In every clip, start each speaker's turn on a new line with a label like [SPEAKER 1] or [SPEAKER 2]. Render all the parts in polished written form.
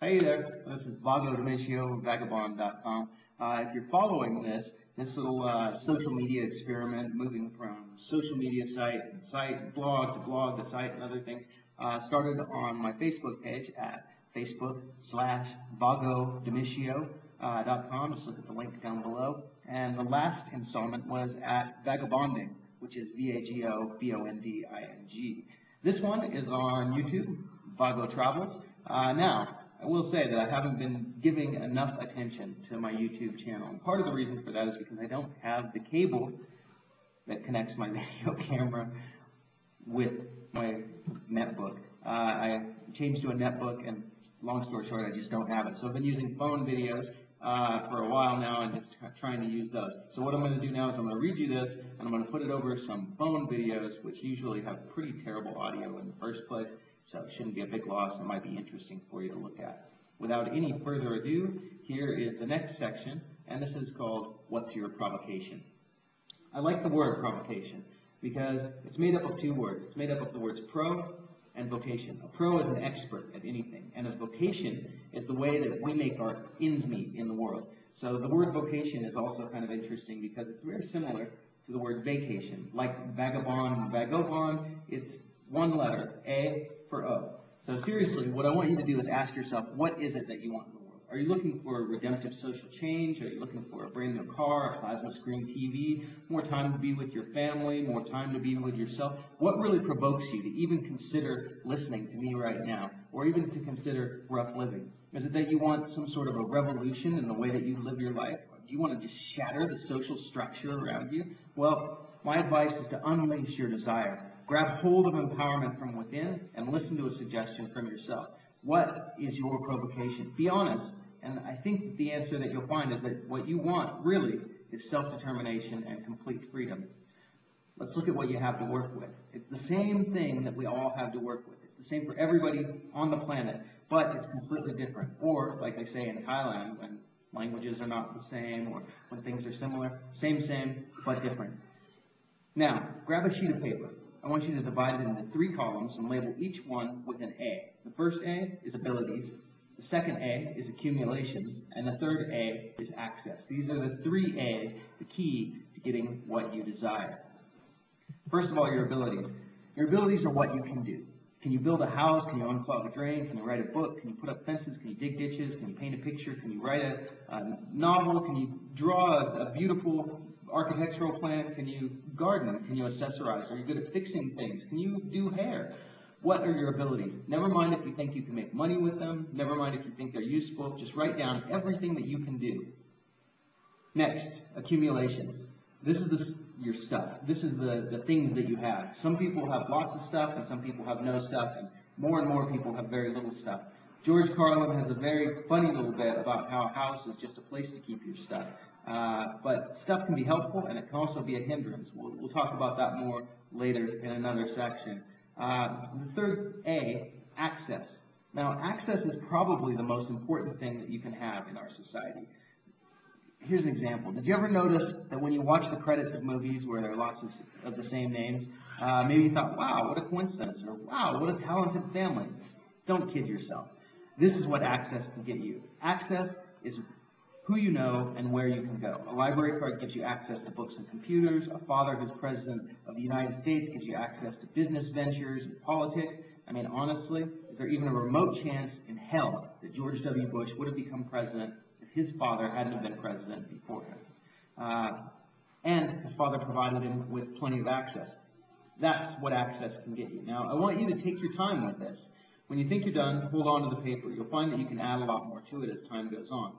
[SPEAKER 1] Hey there, this is Vago Demisio of Vagabond.com. If you're following this little social media experiment, moving from social media site, blog to site and other things, started on my Facebook page at Facebook/VagoDemisio.com. Just look at the link down below. And the last installment was at Vagabonding, which is VAGOBONDING. This one is on YouTube, Vago Travels. Now, I will say that I haven't been giving enough attention to my YouTube channel. And part of the reason for that is because I don't have the cable that connects my video camera with my netbook. I changed to a netbook, and long story short, I just don't have it. So I've been using phone videos for a while now and just trying to use those. So what I'm going to do now is I'm going to read you this, and I'm going to put it over some phone videos, which usually have pretty terrible audio in the first place. So it shouldn't be a big loss. It might be interesting for you to look at. Without any further ado, here is the next section, and this is called What's Your Provocation? I like the word provocation because it's made up of two words. It's made up of the words pro and vocation. A pro is an expert at anything, and a vocation is the way that we make our ends meet in the world. So the word vocation is also kind of interesting because it's very similar to the word vacation. Like vagabond and vagabond, it's one letter, A for O. So seriously, what I want you to do is ask yourself, what is it that you want in the world? Are you looking for redemptive social change? Are you looking for a brand new car, a plasma screen TV, more time to be with your family, more time to be with yourself? What really provokes you to even consider listening to me right now, or even to consider rough living? Is it that you want some sort of a revolution in the way that you live your life? Do you want to just shatter the social structure around you? Well, my advice is to unleash your desire. Grab hold of empowerment from within and listen to a suggestion from yourself. What is your provocation? Be honest, and I think that the answer that you'll find is that what you want really is self-determination and complete freedom. Let's look at what you have to work with. It's the same thing that we all have to work with. It's the same for everybody on the planet, but it's completely different. Or, like they say in Thailand, when languages are not the same or when things are similar, same, but different. Now, grab a sheet of paper. I want you to divide it into 3 columns and label each one with an A. The first A is abilities, the second A is accumulations, and the third A is access. These are the 3 A's, the key to getting what you desire. First of all, your abilities. Your abilities are what you can do. Can you build a house? Can you unclog a drain? Can you write a book? Can you put up fences? Can you dig ditches? Can you paint a picture? Can you write a novel? Can you draw a beautiful architectural plan? Can you garden? Can you accessorize? Are you good at fixing things? Can you do hair? What are your abilities? Never mind if you think you can make money with them. Never mind if you think they're useful. Just write down everything that you can do. Next, accumulations. This is your stuff. This is the things that you have. Some people have lots of stuff and some people have no stuff, and more people have very little stuff. George Carlin has a very funny little bit about how a house is just a place to keep your stuff. But stuff can be helpful, and it can also be a hindrance. We'll talk about that more later in another section. The third A, access. Now, access is probably the most important thing that you can have in our society. Here's an example. Did you ever notice that when you watch the credits of movies where there are lots of the same names, maybe you thought, wow, what a coincidence, or wow, what a talented family. Don't kid yourself. This is what access can get you. Access is who you know and where you can go. A library card gives you access to books and computers. A father who's president of the United States gives you access to business ventures and politics. I mean, honestly, is there even a remote chance in hell that George W. Bush would have become president if his father hadn't have been president before him? And his father provided him with plenty of access. That's what access can get you. Now, I want you to take your time with this. When you think you're done, hold on to the paper. You'll find that you can add a lot more to it as time goes on.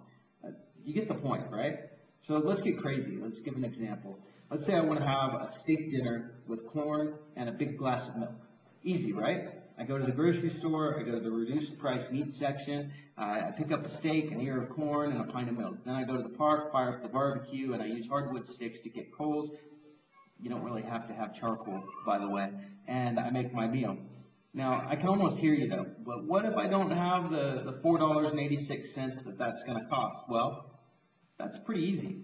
[SPEAKER 1] You get the point, right? So let's get crazy. Let's give an example. Let's say I want to have a steak dinner with corn and a big glass of milk. Easy, right? I go to the grocery store, I go to the reduced price meat section, I pick up a steak, an ear of corn, and a pint of milk. Then I go to the park, fire up the barbecue, and I use hardwood sticks to get coals. You don't really have to have charcoal, by the way. And I make my meal. Now, I can almost hear you though, but what if I don't have the $4.86 that's going to cost? Well, that's pretty easy.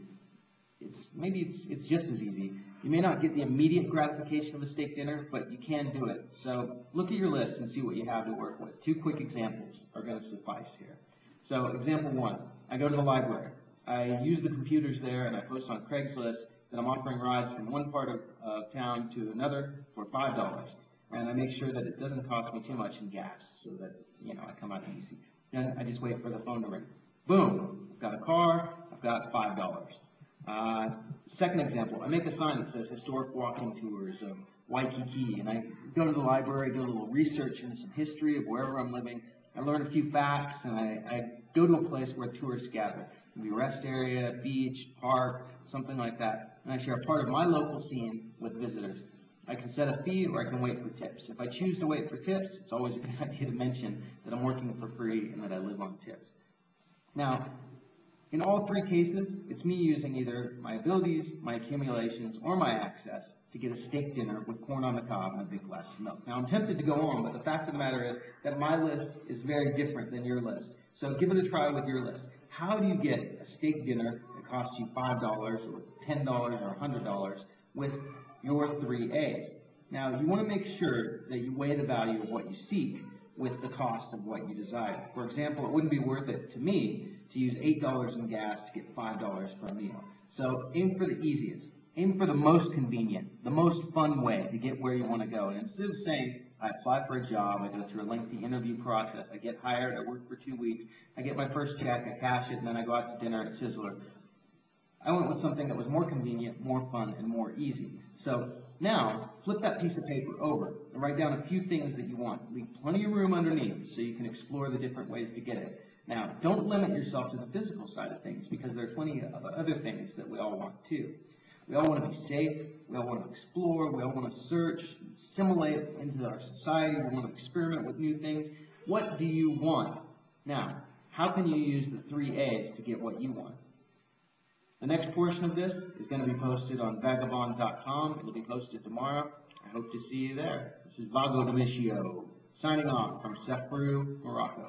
[SPEAKER 1] Maybe it's just as easy. You may not get the immediate gratification of a steak dinner, but you can do it. So look at your list and see what you have to work with. 2 quick examples are going to suffice here. So example 1, I go to the library. I use the computers there and I post on Craigslist that I'm offering rides from one part of town to another for $5. And I make sure that it doesn't cost me too much in gas so that, I come out easy. Then I just wait for the phone to ring. Boom, I've got a car, I've got $5. Second example, I make a sign that says historic walking tours of Waikiki, and I go to the library, do a little research into some history of wherever I'm living. I learn a few facts, and I go to a place where tourists gather. It can be a rest area, beach, park, something like that. And I share a part of my local scene with visitors. I can set a fee or I can wait for tips. If I choose to wait for tips, it's always a good idea to mention that I'm working for free and that I live on tips. Now, in all 3 cases, it's me using either my abilities, my accumulations, or my access to get a steak dinner with corn on the cob and a big glass of milk. Now, I'm tempted to go on, but the fact of the matter is that my list is very different than your list. So give it a try with your list. How do you get a steak dinner that costs you $5 or $10 or $100 with your 3 A's? Now, you want to make sure that you weigh the value of what you seek with the cost of what you desire. For example, it wouldn't be worth it to me to use $8 in gas to get $5 for a meal. So aim for the easiest. Aim for the most convenient, the most fun way to get where you want to go. And instead of saying, I apply for a job, I go through a lengthy interview process, I get hired, I work for 2 weeks, I get my first check, I cash it, and then I go out to dinner at Sizzler. I went with something that was more convenient, more fun, and more easy. So now, flip that piece of paper over and write down a few things that you want. Leave plenty of room underneath so you can explore the different ways to get it. Now, don't limit yourself to the physical side of things because there are plenty of other things that we all want too. We all want to be safe, we all want to explore, we all want to search, assimilate into our society, we want to experiment with new things. What do you want? Now, how can you use the 3 A's to get what you want? The next portion of this is going to be posted on vagabond.com. It'll be posted tomorrow. I hope to see you there. This is Vago Domicio, signing off from Sefru, Morocco.